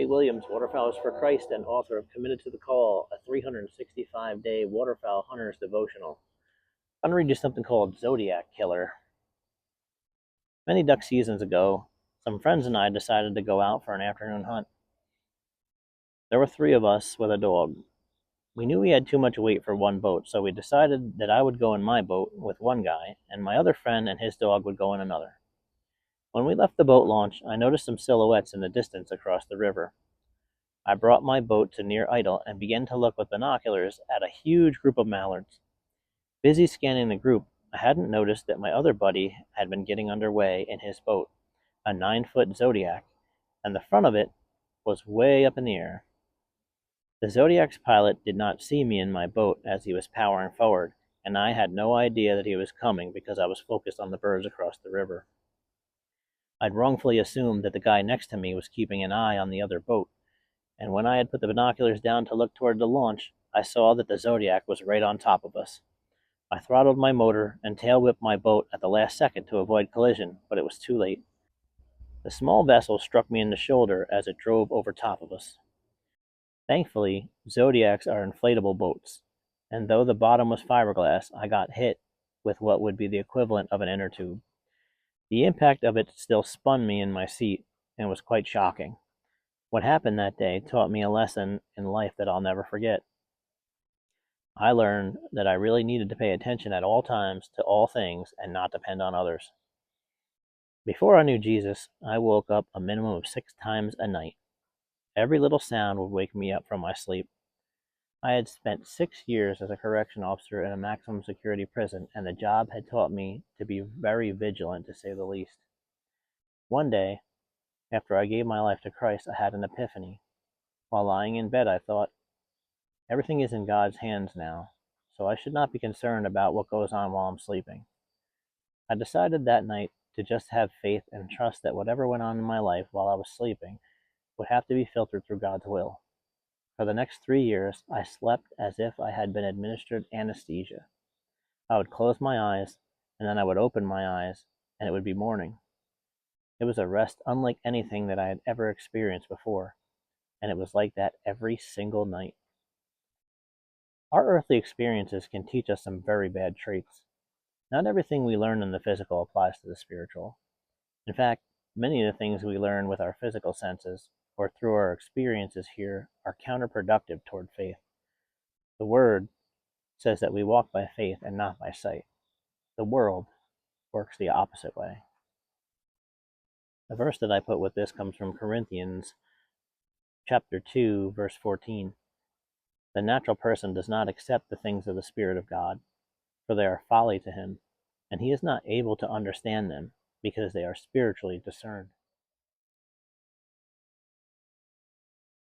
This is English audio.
J. Williams, Waterfowl is for Christ, and author of Committed to the Call, a 365-day waterfowl hunter's devotional. I'm going to read you something called Zodiac Killer. Many duck seasons ago, some friends and I decided to go out for an afternoon hunt. There were 3 of us with a dog. We knew we had too much weight for one boat, so we decided that I would go in my boat with one guy, and my other friend and his dog would go in another. When we left the boat launch, I noticed some silhouettes in the distance across the river. I brought my boat to near idle and began to look with binoculars at a huge group of mallards. Busy scanning the group, I hadn't noticed that my other buddy had been getting underway in his boat, a 9-foot Zodiac, and the front of it was way up in the air. The Zodiac's pilot did not see me in my boat as he was powering forward, and I had no idea that he was coming because I was focused on the birds across the river. I'd wrongfully assumed that the guy next to me was keeping an eye on the other boat, and when I had put the binoculars down to look toward the launch, I saw that the Zodiac was right on top of us. I throttled my motor and tail-whipped my boat at the last second to avoid collision, but it was too late. The small vessel struck me in the shoulder as it drove over top of us. Thankfully, Zodiacs are inflatable boats, and though the bottom was fiberglass, I got hit with what would be the equivalent of an inner tube. The impact of it still spun me in my seat and was quite shocking. What happened that day taught me a lesson in life that I'll never forget. I learned that I really needed to pay attention at all times to all things and not depend on others. Before I knew Jesus, I woke up a minimum of 6 times a night. Every little sound would wake me up from my sleep. I had spent 6 years as a correction officer in a maximum security prison, and the job had taught me to be very vigilant, to say the least. One day, after I gave my life to Christ, I had an epiphany. While lying in bed, I thought, everything is in God's hands now, so I should not be concerned about what goes on while I'm sleeping. I decided that night to just have faith and trust that whatever went on in my life while I was sleeping would have to be filtered through God's will. For the next 3 years, I slept as if I had been administered anesthesia. I would close my eyes, and then I would open my eyes, and it would be morning. It was a rest unlike anything that I had ever experienced before, and it was like that every single night. Our earthly experiences can teach us some very bad traits. Not everything we learn in the physical applies to the spiritual. In fact, many of the things we learn with our physical senses or through our experiences here are counterproductive toward faith. The Word says that we walk by faith and not by sight. The world works the opposite way. The verse that I put with this comes from Corinthians chapter 2, verse 14. The natural person does not accept the things of the Spirit of God, for they are folly to him, and he is not able to understand them, because they are spiritually discerned.